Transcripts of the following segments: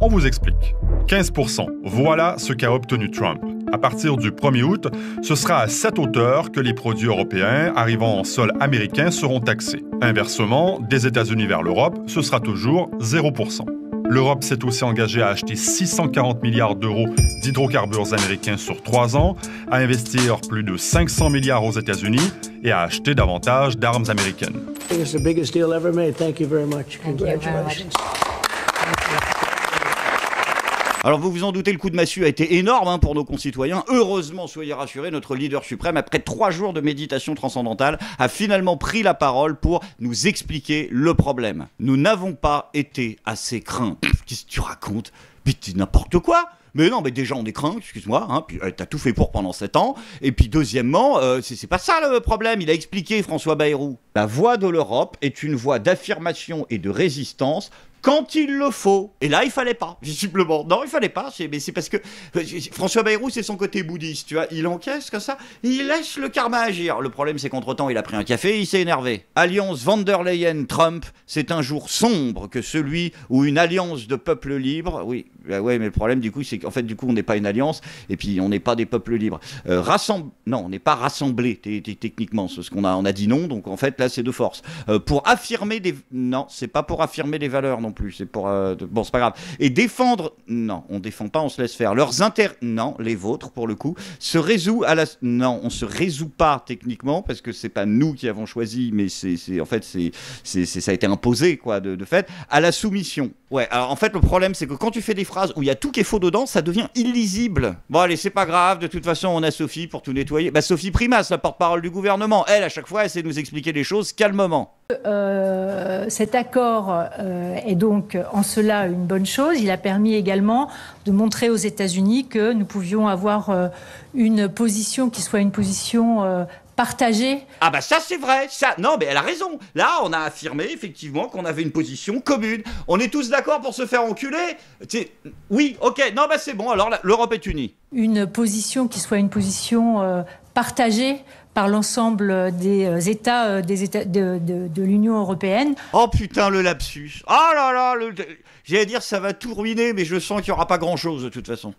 On vous explique. 15%, voilà ce qu'a obtenu Trump. À partir du 1er août, ce sera à cette hauteur que les produits européens arrivant en sol américain seront taxés. Inversement, des États-Unis vers l'Europe, ce sera toujours 0%. L'Europe s'est aussi engagée à acheter 640 milliards d'euros d'hydrocarbures américains sur 3 ans, à investir plus de 500 milliards aux États-Unis et à acheter davantage d'armes américaines. It's the biggest deal ever made. Thank you very much. Congratulations. Alors vous vous en doutez, le coup de massue a été énorme pour nos concitoyens. Heureusement, soyez rassurés, notre leader suprême, après 3 jours de méditation transcendantale, a finalement pris la parole pour nous expliquer le problème. Nous n'avons pas été assez craints. Qu'est-ce que tu racontes? Puis n'importe quoi. Mais non, mais déjà on est craint, excuse-moi, puis t'as tout fait pour pendant 7 ans. Et puis deuxièmement, c'est pas ça le problème, il a expliqué François Bayrou. La voix de l'Europe est une voix d'affirmation et de résistance quand il le faut. Et là, il fallait pas, visiblement. Non, il fallait pas. Mais c'est parce que François Bayrou, c'est son côté bouddhiste, tu vois. Il encaisse comme ça, et il laisse le karma agir. Le problème, c'est qu'entre-temps, il a pris un café et il s'est énervé. Alliance von der Leyen-Trump, c'est un jour sombre que celui où une alliance de peuples libres... Oui, ouais, mais le problème, du coup, c'est qu'en fait, du coup, on n'est pas une alliance, et puis on n'est pas des peuples libres. Non, on n'est pas rassemblés, techniquement. Ce qu'on a, on a dit non, donc en fait, là, c'est de force. Pour affirmer des... Non, c'est pas pour affirmer des valeurs, non plus, c'est pour... Bon, c'est pas grave. Et défendre... Non, on défend pas, on se laisse faire. Leurs intérêts... Non, les vôtres, pour le coup. Se résout à la... Non, on se résout pas, techniquement, parce que c'est pas nous qui avons choisi, mais en fait, ça a été imposé, quoi, de fait, à la soumission. Ouais, alors en fait, le problème, c'est que quand tu fais des phrases où il y a tout qui est faux dedans, ça devient illisible. Bon, allez, c'est pas grave, de toute façon, on a Sophie pour tout nettoyer. Bah, Sophie Primas, la porte-parole du gouvernement, elle, à chaque fois, essaie de nous expliquer les choses calmement. Cet accord est donc en cela une bonne chose. Il a permis également de montrer aux États-Unis que nous pouvions avoir une position qui soit une position partagée. Ah bah ça c'est vrai, ça, non mais elle a raison. Là on a affirmé effectivement qu'on avait une position commune. On est tous d'accord pour se faire enculer. Oui, ok, non bah c'est bon, alors l'Europe est unie. Une position qui soit une position partagée par l'ensemble des États de l'Union européenne. Oh putain, le lapsus. Oh là là, j'allais dire ça va tout ruiner, mais je sens qu'il n'y aura pas grand-chose de toute façon.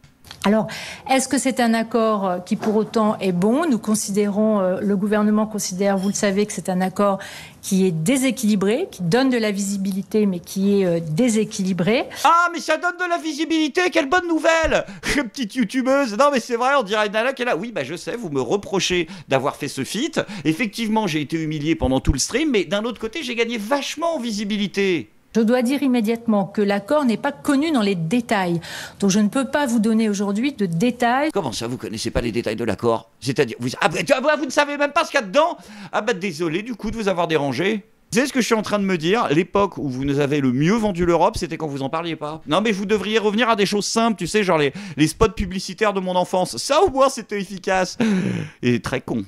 Alors, est-ce que c'est un accord qui pour autant est bon? Nous considérons, le gouvernement considère, vous le savez, que c'est un accord qui est déséquilibré, qui donne de la visibilité, mais qui est déséquilibré. Ah, mais ça donne de la visibilité, quelle bonne nouvelle! Petite youtubeuse, non mais c'est vrai, on dirait Nana qui est là. Oui, bah je sais, vous me reprochez d'avoir fait ce feat. Effectivement, j'ai été humilié pendant tout le stream, mais d'un autre côté, j'ai gagné vachement en visibilité. Je dois dire immédiatement que l'accord n'est pas connu dans les détails. Donc je ne peux pas vous donner aujourd'hui de détails. Comment ça, vous connaissez pas les détails de l'accord? C'est-à-dire, vous ne savez même pas ce qu'il y a dedans? Ah bah désolé du coup de vous avoir dérangé. Vous savez ce que je suis en train de me dire? L'époque où vous nous avez le mieux vendu l'Europe, c'était quand vous en parliez pas. Non mais vous devriez revenir à des choses simples, tu sais, genre les spots publicitaires de mon enfance. Ça au moins c'était efficace. Et très con.